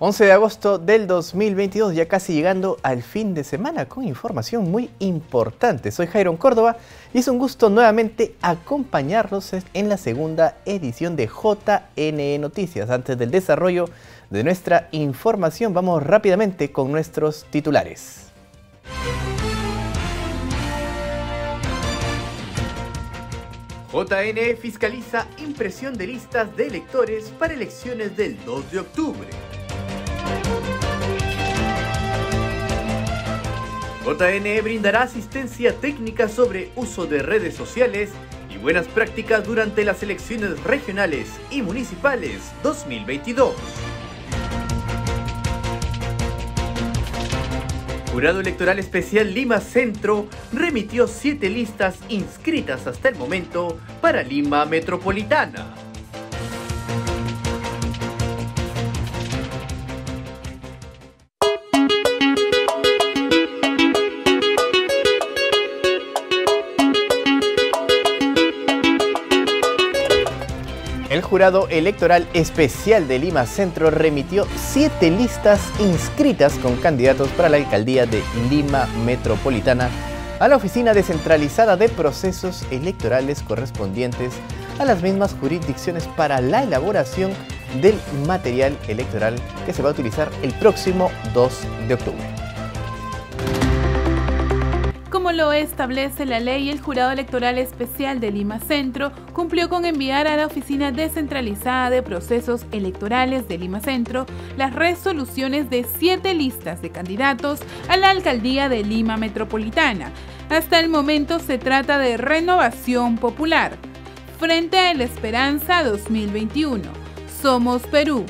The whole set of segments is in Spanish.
11 de agosto del 2022, ya casi llegando al fin de semana con información muy importante. Soy Jairon Córdoba y es un gusto nuevamente acompañarlos en la segunda edición de JNE Noticias. Antes del desarrollo de nuestra información, vamos rápidamente con nuestros titulares. JNE fiscaliza impresión de listas de electores para elecciones del 2 de octubre. JNE brindará asistencia técnica sobre uso de redes sociales y buenas prácticas durante las elecciones regionales y municipales 2022. Jurado Electoral Especial Lima Centro remitió 7 listas inscritas hasta el momento para Lima Metropolitana. El Jurado Electoral Especial de Lima Centro remitió 7 listas inscritas con candidatos para la alcaldía de Lima Metropolitana a la Oficina Descentralizada de Procesos Electorales correspondientes a las mismas jurisdicciones para la elaboración del material electoral que se va a utilizar el próximo 2 de octubre. Como lo establece la ley, el Jurado Electoral Especial de Lima Centro cumplió con enviar a la Oficina Descentralizada de Procesos Electorales de Lima Centro las resoluciones de 7 listas de candidatos a la alcaldía de Lima Metropolitana. Hasta el momento se trata de Renovación Popular, Frente a la Esperanza 2021, Somos Perú,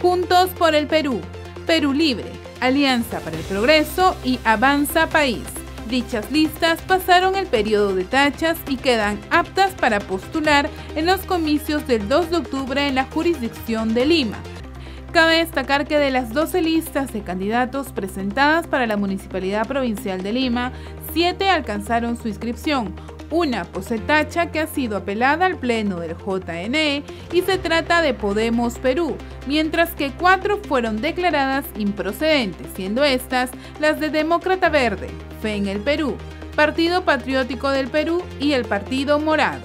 Juntos por el Perú, Perú Libre, Alianza para el Progreso y Avanza País. Dichas listas pasaron el periodo de tachas y quedan aptas para postular en los comicios del 2 de octubre en la jurisdicción de Lima. Cabe destacar que de las 12 listas de candidatos presentadas para la Municipalidad Provincial de Lima, 7 alcanzaron su inscripción. Una posee tacha que ha sido apelada al Pleno del JNE y se trata de Podemos Perú, mientras que 4 fueron declaradas improcedentes, siendo estas las de Demócrata Verde, Fe en el Perú, Partido Patriótico del Perú y el Partido Morado.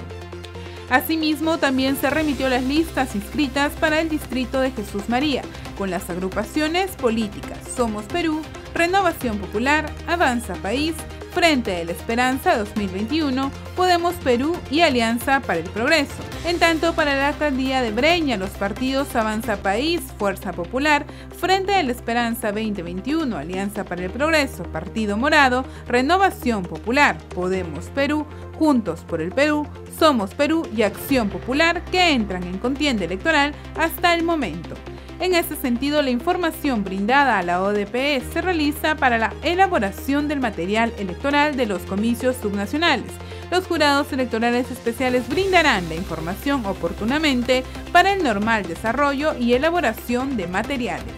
Asimismo, también se remitió las listas inscritas para el distrito de Jesús María, con las agrupaciones políticas Somos Perú, Renovación Popular, Avanza País, Frente a la Esperanza 2021, Podemos Perú y Alianza para el Progreso. En tanto, para la alcaldía de Breña, los partidos Avanza País, Fuerza Popular, Frente a la Esperanza 2021, Alianza para el Progreso, Partido Morado, Renovación Popular, Podemos Perú, Juntos por el Perú, Somos Perú y Acción Popular, que entran en contienda electoral hasta el momento. En ese sentido, la información brindada a la ODPE se realiza para la elaboración del material electoral de los comicios subnacionales. Los jurados electorales especiales brindarán la información oportunamente para el normal desarrollo y elaboración de materiales.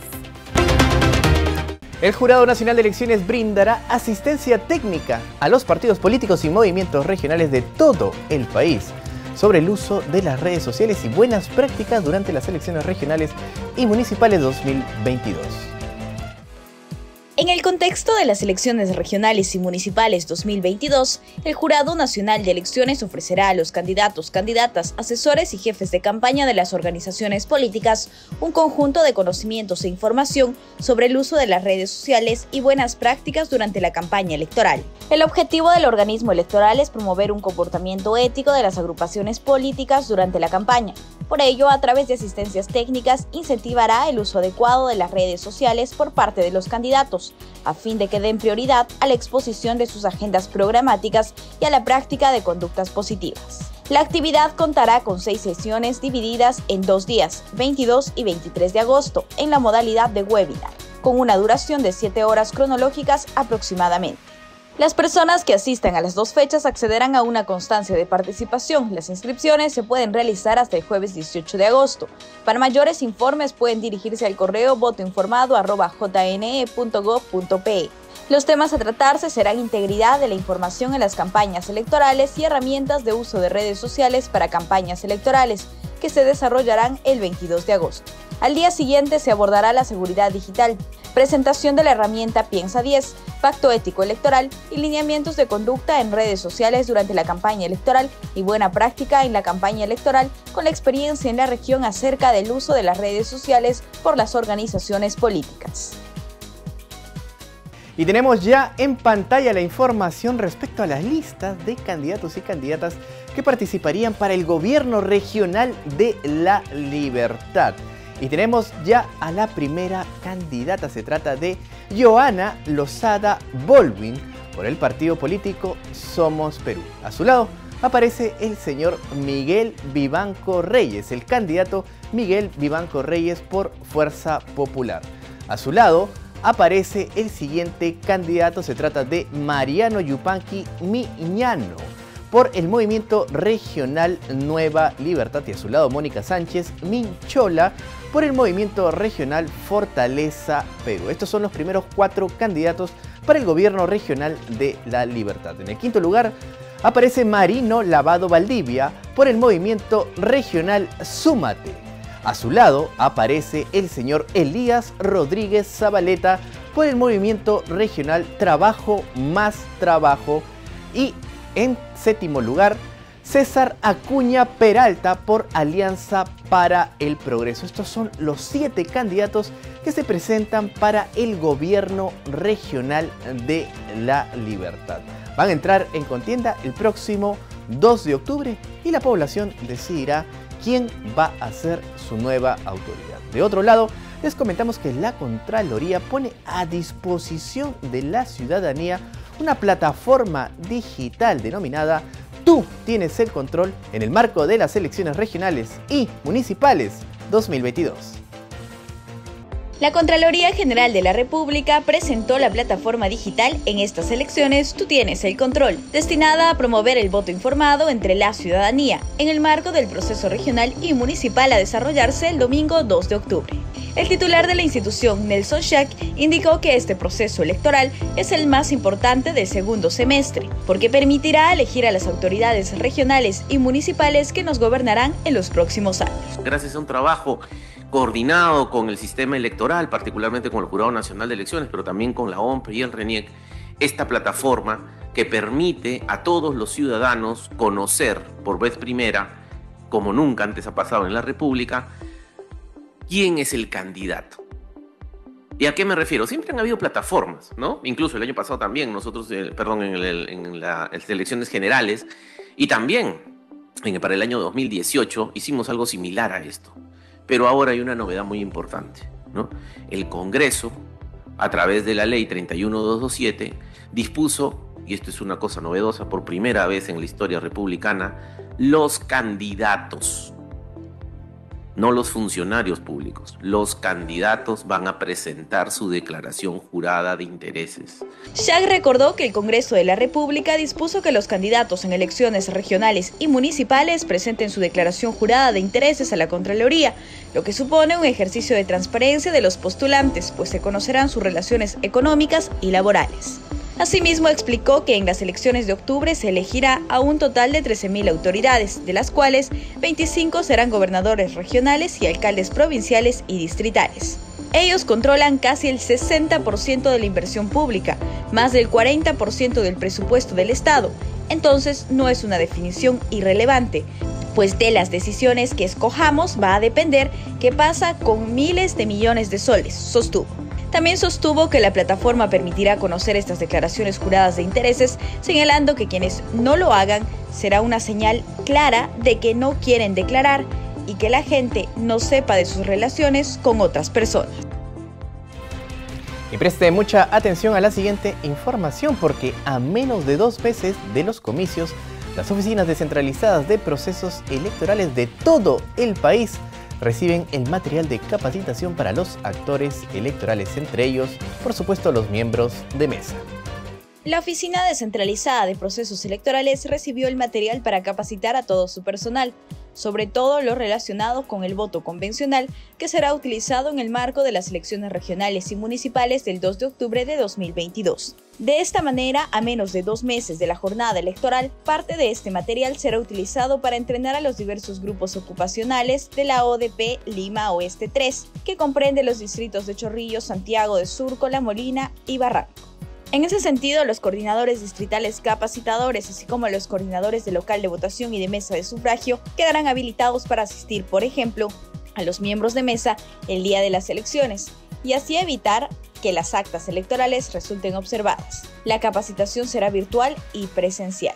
El Jurado Nacional de Elecciones brindará asistencia técnica a los partidos políticos y movimientos regionales de todo el país sobre el uso de las redes sociales y buenas prácticas durante las elecciones regionales y municipales 2022. En el contexto de las elecciones regionales y municipales 2022, el Jurado Nacional de Elecciones ofrecerá a los candidatos, candidatas, asesores y jefes de campaña de las organizaciones políticas un conjunto de conocimientos e información sobre el uso de las redes sociales y buenas prácticas durante la campaña electoral. El objetivo del organismo electoral es promover un comportamiento ético de las agrupaciones políticas durante la campaña. Por ello, a través de asistencias técnicas, incentivará el uso adecuado de las redes sociales por parte de los candidatos, a fin de que den prioridad a la exposición de sus agendas programáticas y a la práctica de conductas positivas. La actividad contará con 6 sesiones divididas en 2 días, 22 y 23 de agosto, en la modalidad de webinar, con una duración de 7 horas cronológicas aproximadamente. Las personas que asistan a las 2 fechas accederán a una constancia de participación. Las inscripciones se pueden realizar hasta el jueves 18 de agosto. Para mayores informes pueden dirigirse al correo votoinformado@jne.gov.pe. Los temas a tratarse serán integridad de la información en las campañas electorales y herramientas de uso de redes sociales para campañas electorales, que se desarrollarán el 22 de agosto. Al día siguiente se abordará la seguridad digital, presentación de la herramienta Piensa 10, pacto ético electoral y lineamientos de conducta en redes sociales durante la campaña electoral y buena práctica en la campaña electoral con la experiencia en la región acerca del uso de las redes sociales por las organizaciones políticas. Y tenemos ya en pantalla la información respecto a las listas de candidatos y candidatas que participarían para el gobierno regional de La Libertad. Y tenemos ya a la primera candidata, se trata de Joana Lozada Baldwin por el partido político Somos Perú. A su lado aparece el señor Miguel Vivanco Reyes, el candidato Miguel Vivanco Reyes por Fuerza Popular. A su lado aparece el siguiente candidato, se trata de Mariano Yupanqui Miñano por el movimiento regional Nueva Libertad, y a su lado Mónica Sánchez Minchola por el movimiento regional Fortaleza Perú. Estos son los primeros 4 candidatos para el gobierno regional de La Libertad. En el quinto lugar aparece Marino Lavado Valdivia por el movimiento regional Súmate. A su lado aparece el señor Elías Rodríguez Zabaleta por el movimiento regional Trabajo más Trabajo. Y en séptimo lugar, César Acuña Peralta por Alianza para el Progreso. Estos son los 7 candidatos que se presentan para el gobierno regional de La Libertad. Van a entrar en contienda el próximo 2 de octubre y la población decidirá quién va a ser su nueva autoridad. De otro lado, les comentamos que la Contraloría pone a disposición de la ciudadanía una plataforma digital denominada Tú tienes el control en el marco de las elecciones regionales y municipales 2022. La Contraloría General de la República presentó la plataforma digital En estas elecciones tú tienes el control, destinada a promover el voto informado entre la ciudadanía, en el marco del proceso regional y municipal a desarrollarse el domingo 2 de octubre. El titular de la institución, Nelson Schack, indicó que este proceso electoral es el más importante del segundo semestre, porque permitirá elegir a las autoridades regionales y municipales que nos gobernarán en los próximos años. Gracias a un trabajo coordinado con el sistema electoral, particularmente con el Jurado Nacional de Elecciones, pero también con la OMPE y el RENIEC, esta plataforma que permite a todos los ciudadanos conocer por vez primera, como nunca antes ha pasado en la República, quién es el candidato. ¿Y a qué me refiero? Siempre han habido plataformas, ¿no? Incluso el año pasado también, nosotros, en las elecciones generales, y también para el año 2018 hicimos algo similar a esto. Pero ahora hay una novedad muy importante, ¿no? El Congreso, a través de la ley 31227, dispuso, y esto es una cosa novedosa, por primera vez en la historia republicana, los candidatos, no los funcionarios públicos, los candidatos van a presentar su declaración jurada de intereses. Schack recordó que el Congreso de la República dispuso que los candidatos en elecciones regionales y municipales presenten su declaración jurada de intereses a la Contraloría, lo que supone un ejercicio de transparencia de los postulantes, pues se conocerán sus relaciones económicas y laborales. Asimismo, explicó que en las elecciones de octubre se elegirá a un total de 13.000 autoridades, de las cuales 25 serán gobernadores regionales y alcaldes provinciales y distritales. Ellos controlan casi el 60% de la inversión pública, más del 40% del presupuesto del Estado. Entonces, no es una definición irrelevante, pues de las decisiones que escojamos va a depender qué pasa con miles de millones de soles, sostuvo. También sostuvo que la plataforma permitirá conocer estas declaraciones juradas de intereses, señalando que quienes no lo hagan será una señal clara de que no quieren declarar y que la gente no sepa de sus relaciones con otras personas. Y preste mucha atención a la siguiente información, porque a menos de 2 meses de los comicios, las oficinas descentralizadas de procesos electorales de todo el país reciben el material de capacitación para los actores electorales, entre ellos, por supuesto, los miembros de mesa. La Oficina Descentralizada de Procesos Electorales recibió el material para capacitar a todo su personal. sobre todo lo relacionado con el voto convencional, que será utilizado en el marco de las elecciones regionales y municipales del 2 de octubre de 2022. De esta manera, a menos de 2 meses de la jornada electoral, parte de este material será utilizado para entrenar a los diversos grupos ocupacionales de la ODP Lima Oeste 3, que comprende los distritos de Chorrillos, Santiago de Surco, La Molina y Barranco. En ese sentido, los coordinadores distritales capacitadores, así como los coordinadores de local de votación y de mesa de sufragio, quedarán habilitados para asistir, por ejemplo, a los miembros de mesa el día de las elecciones, y así evitar que las actas electorales resulten observadas. La capacitación será virtual y presencial.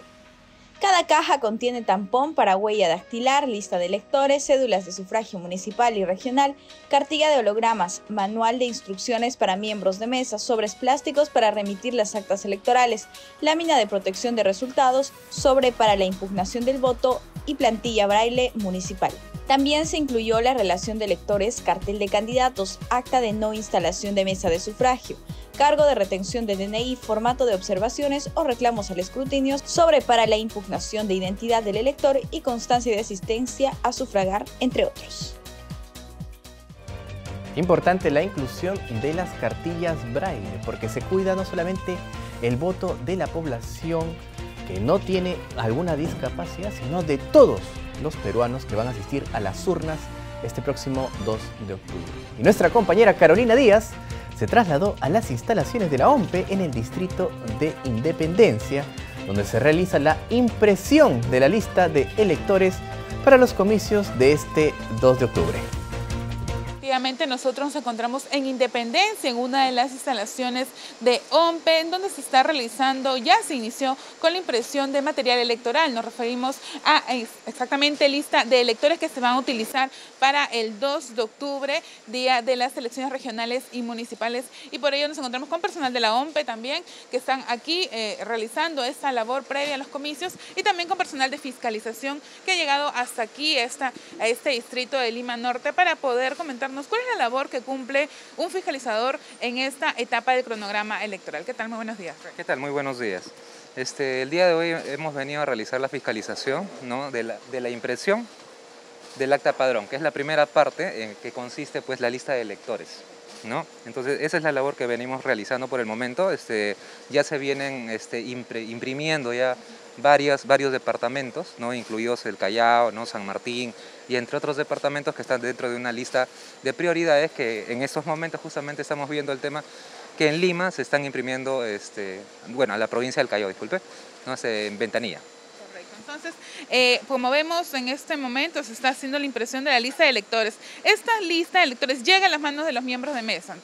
Cada caja contiene tampón para huella dactilar, lista de electores, cédulas de sufragio municipal y regional, cartilla de hologramas, manual de instrucciones para miembros de mesa, sobres plásticos para remitir las actas electorales, lámina de protección de resultados, sobre para la impugnación del voto y plantilla braille municipal. También se incluyó la relación de electores, cartel de candidatos, acta de no instalación de mesa de sufragio, cargo de retención de DNI, formato de observaciones o reclamos al escrutinio, sobre para la impugnación de identidad del elector y constancia de asistencia a sufragar, entre otros. Importante la inclusión de las cartillas braille, porque se cuida no solamente el voto de la población que no tiene alguna discapacidad, sino de todos los peruanos que van a asistir a las urnas este próximo 2 de octubre. Y nuestra compañera Carolina Díaz se trasladó a las instalaciones de la OMPE en el distrito de Independencia, donde se realiza la impresión de la lista de electores para los comicios de este 2 de octubre. Efectivamente, nosotros nos encontramos en Independencia, en una de las instalaciones de OMPE, en donde se está realizando, ya se inició con la impresión de material electoral. Nos referimos a exactamente lista de electores que se van a utilizar para el 2 de octubre, día de las elecciones regionales y municipales. Y por ello nos encontramos con personal de la OMPE también, que están aquí realizando esta labor previa a los comicios, y también con personal de fiscalización que ha llegado hasta aquí, a este distrito de Lima Norte, para poder comentarnos cuál es la labor que cumple un fiscalizador en esta etapa del cronograma electoral. ¿Qué tal? Muy buenos días. ¿Qué tal? Muy buenos días. El día de hoy hemos venido a realizar la fiscalización, ¿no?, de la impresión del acta padrón, que es la primera parte en que consiste pues la lista de electores, ¿no? Entonces esa es la labor que venimos realizando por el momento. Ya se vienen imprimiendo ya varios departamentos, ¿no?, incluidos el Callao, ¿no?, San Martín y entre otros departamentos que están dentro de una lista de prioridades, que en estos momentos justamente estamos viendo el tema que en Lima se están imprimiendo, a la provincia del Callao, disculpe, ¿no?, en Ventanilla. Correcto. Entonces, como vemos en este momento se está haciendo la impresión de la lista de electores. Esta lista de electores llega a las manos de los miembros de mesa.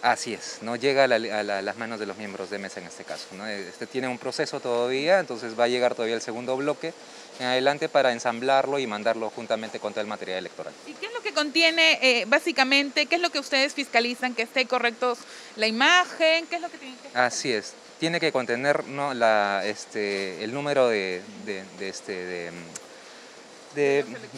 Así es, no llega a las manos de los miembros de mesa en este caso, ¿no? Tiene un proceso todavía, entonces va a llegar todavía el segundo bloque en adelante para ensamblarlo y mandarlo juntamente con todo el material electoral. ¿Y qué es lo que contiene básicamente? ¿Qué es lo que ustedes fiscalizan? ¿Que esté correcto la imagen? ¿Qué es lo que tiene que... Así es, tiene que contener, ¿no?, el número de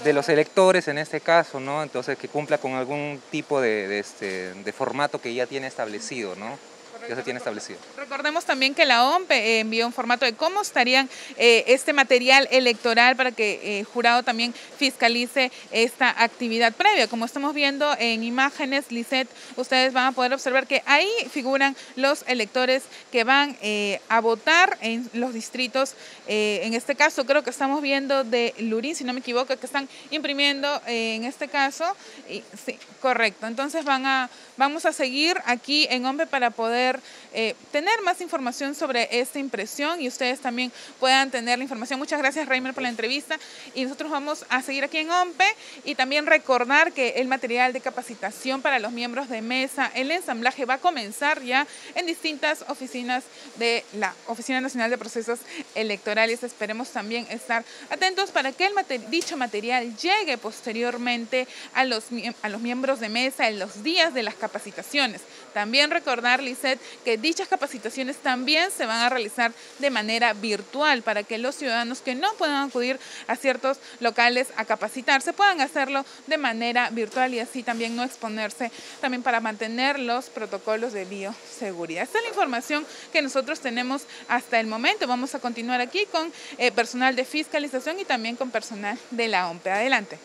los electores en este caso, ¿no? Entonces que cumpla con algún tipo de formato que ya tiene establecido, ¿no? Ya se tiene establecido. Recordemos también que la OMPE envió un formato de cómo estarían este material electoral para que el jurado también fiscalice esta actividad previa. Como estamos viendo en imágenes, Lisette, ustedes van a poder observar que ahí figuran los electores que van a votar en los distritos. En este caso creo que estamos viendo de Lurín, si no me equivoco, que están imprimiendo en este caso. Sí, correcto. Entonces vamos a seguir aquí en OMPE para poder tener más información sobre esta impresión y ustedes también puedan tener la información. Muchas gracias, Reimer, por la entrevista, y nosotros vamos a seguir aquí en OMPE y también recordar que el material de capacitación para los miembros de mesa, el ensamblaje va a comenzar ya en distintas oficinas de la Oficina Nacional de Procesos Electorales. Esperemos también estar atentos para que dicho material llegue posteriormente a los miembros de mesa en los días de las capacitaciones. También recordar, Lisette, que dichas capacitaciones también se van a realizar de manera virtual para que los ciudadanos que no puedan acudir a ciertos locales a capacitarse puedan hacerlo de manera virtual y así también no exponerse, también para mantener los protocolos de bioseguridad. Esta es la información que nosotros tenemos hasta el momento. Vamos a continuar aquí con personal de fiscalización y también con personal de la OMPE. Adelante.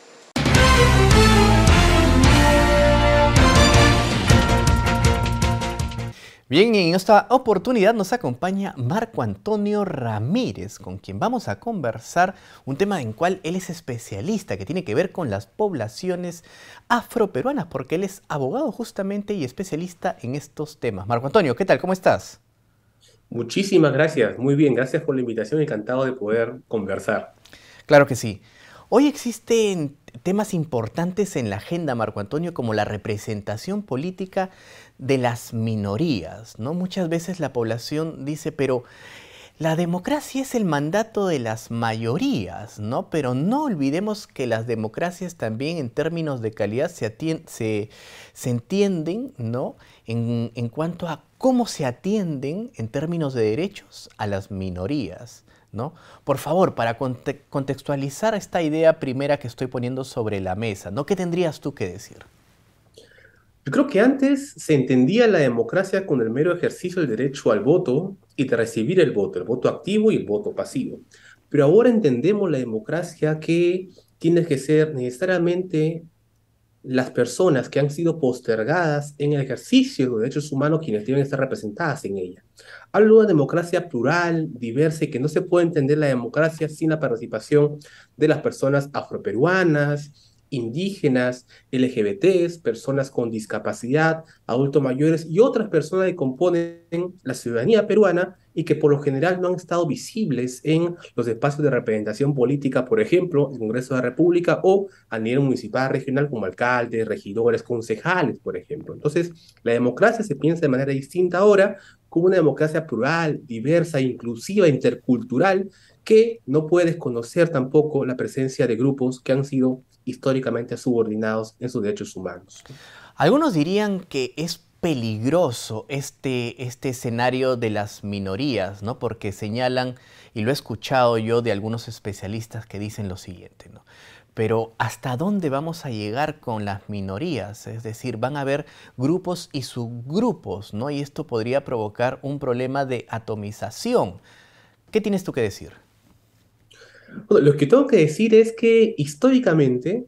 Bien, en esta oportunidad nos acompaña Marco Antonio Ramírez, con quien vamos a conversar un tema en cual él es especialista, que tiene que ver con las poblaciones afroperuanas, porque él es abogado justamente y especialista en estos temas. Marco Antonio, ¿qué tal? ¿Cómo estás? Muchísimas gracias, muy bien, gracias por la invitación, encantado de poder conversar. Claro que sí. Hoy existen temas importantes en la agenda, Marco Antonio, como la representación política de las minorías, ¿no? Muchas veces la población dice, pero la democracia es el mandato de las mayorías, ¿no? Pero no olvidemos que las democracias también en términos de calidad se entienden, ¿no? En cuanto a cómo se atienden en términos de derechos a las minorías, ¿no? Por favor, para contextualizar esta idea primera que estoy poniendo sobre la mesa, ¿no? ¿Qué tendrías tú que decir? Yo creo que antes se entendía la democracia con el mero ejercicio del derecho al voto y de recibir el voto activo y el voto pasivo. Pero ahora entendemos la democracia que tiene que ser necesariamente las personas que han sido postergadas en el ejercicio de los derechos humanos quienes deben estar representadas en ella. Hablo de democracia plural, diversa, y que no se puede entender la democracia sin la participación de las personas afroperuanas, indígenas, LGBTs, personas con discapacidad, adultos mayores y otras personas que componen la ciudadanía peruana y que por lo general no han estado visibles en los espacios de representación política, por ejemplo, el Congreso de la República o a nivel municipal, regional, como alcaldes, regidores, concejales, por ejemplo. Entonces, la democracia se piensa de manera distinta ahora como una democracia plural, diversa, inclusiva, intercultural, que no puede desconocer tampoco la presencia de grupos que han sido históricamente subordinados en sus derechos humanos. Algunos dirían que es peligroso este escenario de las minorías, ¿no? Porque señalan, y lo he escuchado yo de algunos especialistas que dicen lo siguiente, ¿no? Pero ¿hasta dónde vamos a llegar con las minorías? Es decir, van a haber grupos y subgrupos, ¿no? Y esto podría provocar un problema de atomización. ¿Qué tienes tú que decir? Bueno, lo que tengo que decir es que históricamente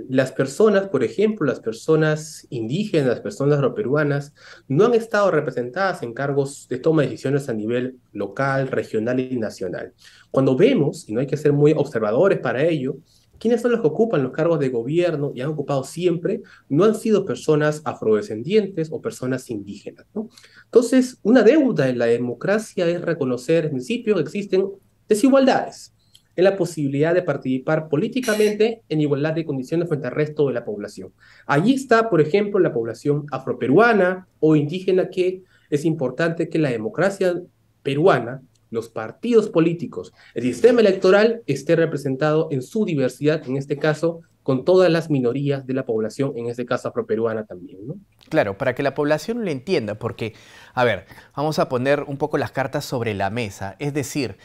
las personas, por ejemplo, las personas indígenas, las personas afroperuanas, no han estado representadas en cargos de toma de decisiones a nivel local, regional y nacional. Cuando vemos, y no hay que ser muy observadores para ello, quiénes son los que ocupan los cargos de gobierno y han ocupado siempre, no han sido personas afrodescendientes o personas indígenas, ¿no? Entonces, una deuda en la democracia es reconocer en principio que existen desigualdades en la posibilidad de participar políticamente en igualdad de condiciones frente al resto de la población. Allí está, por ejemplo, la población afroperuana o indígena, que es importante que la democracia peruana, los partidos políticos, el sistema electoral esté representado en su diversidad, en este caso, con todas las minorías de la población, en este caso afroperuana también, ¿no? Claro, para que la población lo entienda, porque, a ver, vamos a poner un poco las cartas sobre la mesa, es decir,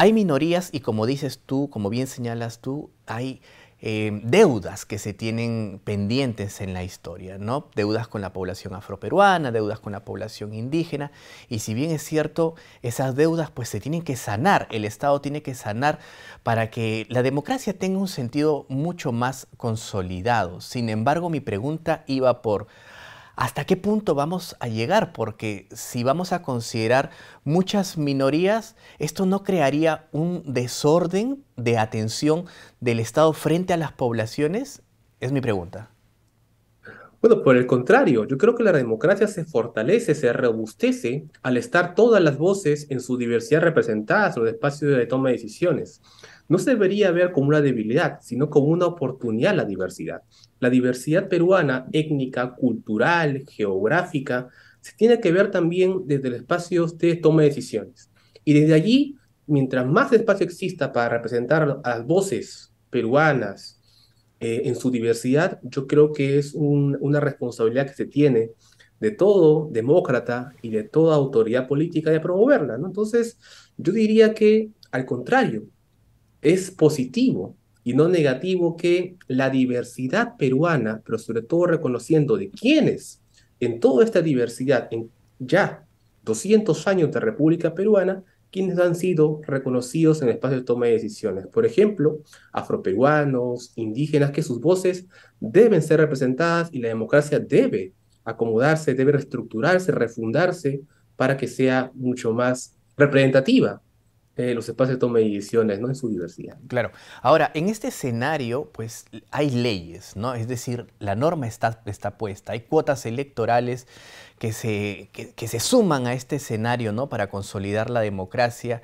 hay minorías y como dices tú, como bien señalas tú, hay deudas que se tienen pendientes en la historia, ¿no? Deudas con la población afroperuana, deudas con la población indígena, y si bien es cierto, esas deudas pues se tienen que sanar, el Estado tiene que sanar para que la democracia tenga un sentido mucho más consolidado. Sin embargo, mi pregunta iba por ¿hasta qué punto vamos a llegar? Porque si vamos a considerar muchas minorías, ¿esto no crearía un desorden de atención del Estado frente a las poblaciones? Es mi pregunta. Bueno, por el contrario, yo creo que la democracia se fortalece, se robustece al estar todas las voces en su diversidad representadas en los espacios de toma de decisiones. No se debería ver como una debilidad, sino como una oportunidad la diversidad. La diversidad peruana, étnica, cultural, geográfica, se tiene que ver también desde los espacios de toma de decisiones. Y desde allí, mientras más espacio exista para representar a las voces peruanas, en su diversidad, yo creo que es una responsabilidad que se tiene de todo demócrata y de toda autoridad política de promoverla, ¿no? Entonces, yo diría que, al contrario, es positivo y no negativo que la diversidad peruana, pero sobre todo reconociendo de quiénes en toda esta diversidad, en ya 200 años de República Peruana, quienes han sido reconocidos en el espacio de toma de decisiones. Por ejemplo, afroperuanos, indígenas, que sus voces deben ser representadas y la democracia debe acomodarse, debe reestructurarse, refundarse para que sea mucho más representativa los espacios de toma de decisiones, ¿no? En su diversidad. Claro. Ahora, en este escenario, pues hay leyes, ¿no? Es decir, la norma está puesta. Hay cuotas electorales que se suman a este escenario, ¿no? Para consolidar la democracia.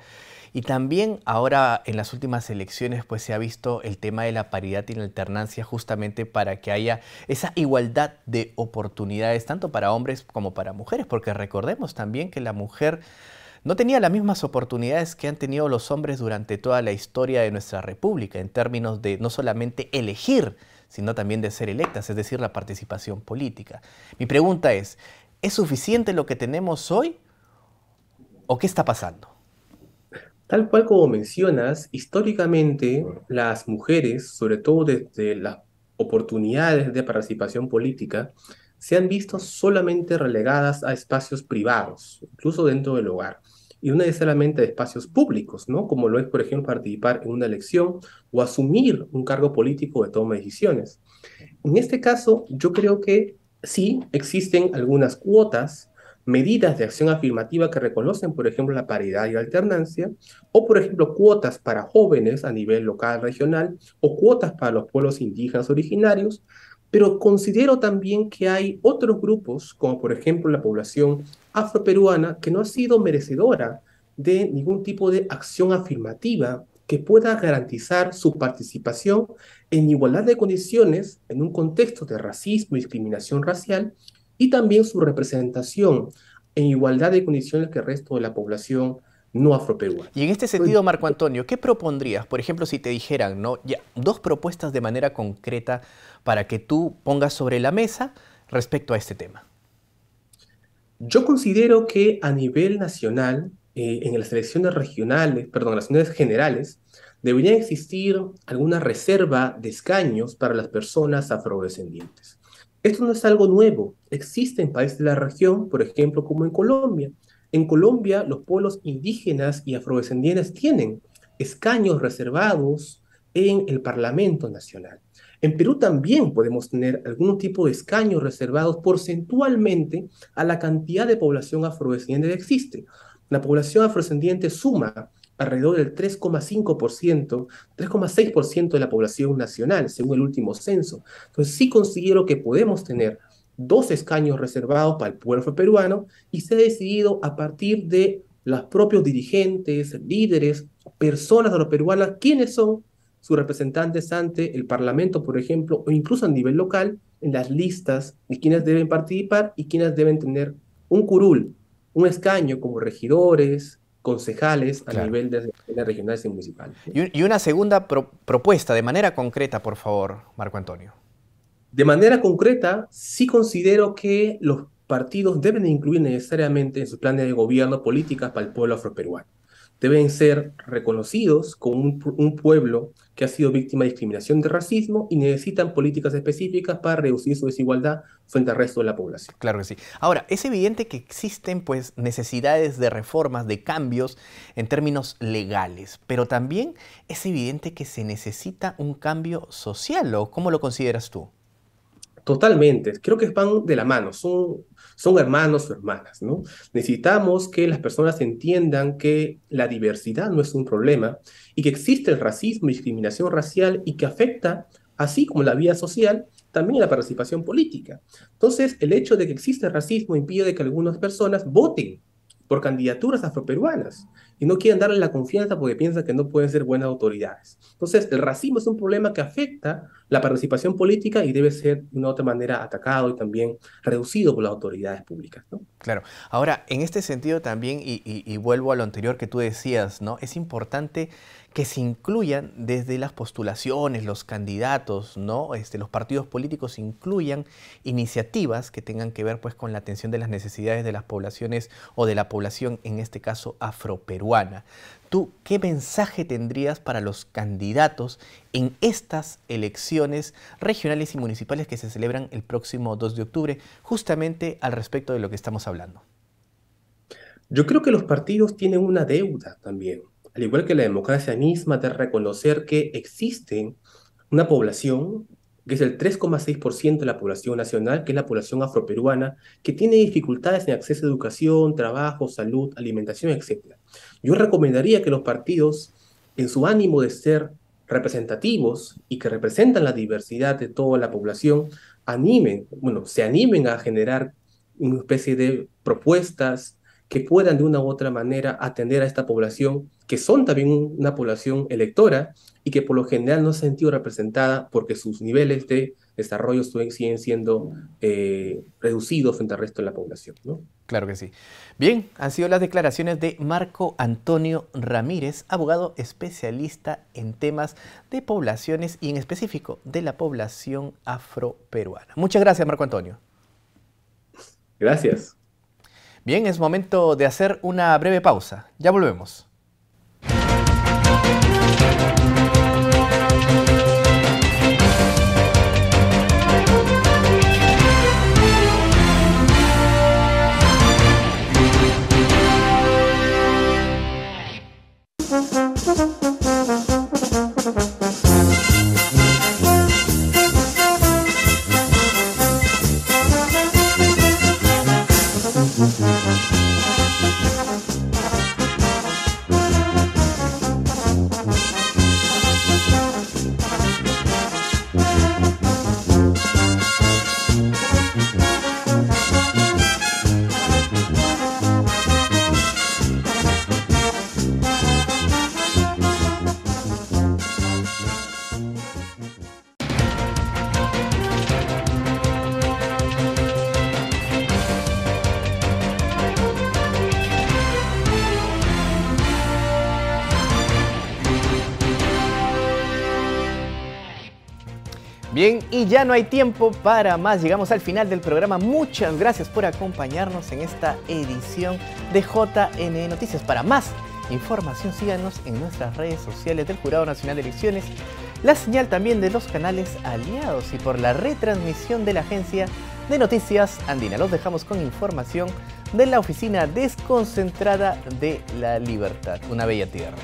Y también ahora en las últimas elecciones pues se ha visto el tema de la paridad y la alternancia justamente para que haya esa igualdad de oportunidades tanto para hombres como para mujeres, porque recordemos también que la mujer no tenía las mismas oportunidades que han tenido los hombres durante toda la historia de nuestra república en términos de no solamente elegir, sino también de ser electas, es decir, la participación política. Mi pregunta ¿es suficiente lo que tenemos hoy o qué está pasando? Tal cual como mencionas, históricamente las mujeres, sobre todo desde las oportunidades de participación política, se han visto solamente relegadas a espacios privados, incluso dentro del hogar, y no necesariamente a espacios públicos, ¿no? Como lo es, por ejemplo, participar en una elección o asumir un cargo político de toma de decisiones. En este caso, yo creo que sí existen algunas cuotas, medidas de acción afirmativa que reconocen, por ejemplo, la paridad y la alternancia, o, por ejemplo, cuotas para jóvenes a nivel local, regional, o cuotas para los pueblos indígenas originarios, pero considero también que hay otros grupos, como por ejemplo la población afroperuana, que no ha sido merecedora de ningún tipo de acción afirmativa que pueda garantizar su participación en igualdad de condiciones en un contexto de racismo y discriminación racial y también su representación en igualdad de condiciones que el resto de la población no afroperuana. Y en este sentido, Marco Antonio, ¿qué propondrías? Por ejemplo, si te dijeran, ¿no? Ya, dos propuestas de manera concreta para que tú pongas sobre la mesa respecto a este tema. Yo considero que a nivel nacional, en las elecciones regionales, perdón, en las elecciones generales, debería existir alguna reserva de escaños para las personas afrodescendientes. Esto no es algo nuevo, existe en países de la región, por ejemplo, como en Colombia. En Colombia, los pueblos indígenas y afrodescendientes tienen escaños reservados en el Parlamento Nacional. En Perú también podemos tener algún tipo de escaños reservados porcentualmente a la cantidad de población afrodescendiente que existe. La población afrodescendiente suma alrededor del 3,5%, 3,6% de la población nacional, según el último censo. Entonces sí considero que podemos tener dos escaños reservados para el pueblo peruano y se ha decidido a partir de los propios dirigentes, líderes, personas afroperuanas, quiénes son sus representantes ante el Parlamento, por ejemplo, o incluso a nivel local, en las listas de quienes deben participar y quienes deben tener un curul, un escaño como regidores, concejales a nivel de regionales y municipales. Y una segunda propuesta, de manera concreta, por favor, Marco Antonio. De manera concreta, sí considero que los partidos deben incluir necesariamente en sus planes de gobierno políticas para el pueblo afroperuano. Deben ser reconocidos como un pueblo que ha sido víctima de discriminación de racismo y necesitan políticas específicas para reducir su desigualdad frente al resto de la población. Claro que sí. Ahora, es evidente que existen pues necesidades de reformas, de cambios en términos legales, pero también es evidente que se necesita un cambio social, ¿o cómo lo consideras tú? Totalmente, creo que van de la mano, son hermanos o hermanas, ¿no? Necesitamos que las personas entiendan que la diversidad no es un problema y que existe el racismo y discriminación racial y que afecta, así como la vida social, también la participación política. Entonces, el hecho de que existe racismo impide que algunas personas voten por candidaturas afroperuanas y no quieren darle la confianza porque piensan que no pueden ser buenas autoridades. Entonces, el racismo es un problema que afecta la participación política y debe ser de una otra manera atacado y también reducido por las autoridades públicas, ¿no? Claro. Ahora, en este sentido también, y vuelvo a lo anterior que tú decías, ¿no? Es importante que se incluyan desde las postulaciones, los candidatos, ¿no? Los partidos políticos incluyan iniciativas que tengan que ver pues, con la atención de las necesidades de las poblaciones o de la población, en este caso afroperuana. ¿Tú qué mensaje tendrías para los candidatos en estas elecciones regionales y municipales que se celebran el próximo 2 de octubre, justamente al respecto de lo que estamos hablando? Yo creo que los partidos tienen una deuda también, al igual que la democracia misma, de reconocer que existe una población, que es el 3,6% de la población nacional, que es la población afroperuana, que tiene dificultades en acceso a educación, trabajo, salud, alimentación, etc. Yo recomendaría que los partidos, en su ánimo de ser representativos y que representan la diversidad de toda la población, se animen a generar una especie de propuestas que puedan de una u otra manera atender a esta población, que son también una población electora y que por lo general no se ha sentido representada porque sus niveles de desarrollo siguen siendo reducidos frente al resto de la población, ¿no? Claro que sí. Bien, han sido las declaraciones de Marco Antonio Ramírez, abogado especialista en temas de poblaciones y en específico de la población afroperuana. Muchas gracias, Marco Antonio. Gracias. Bien, es momento de hacer una breve pausa. Ya volvemos. Bien, y ya no hay tiempo para más. Llegamos al final del programa. Muchas gracias por acompañarnos en esta edición de JN Noticias. Para más información, síganos en nuestras redes sociales del Jurado Nacional de Elecciones, la señal también de los canales aliados y por la retransmisión de la Agencia de Noticias Andina. Los dejamos con información de la Oficina Desconcentrada de la Libertad. Una bella tierra.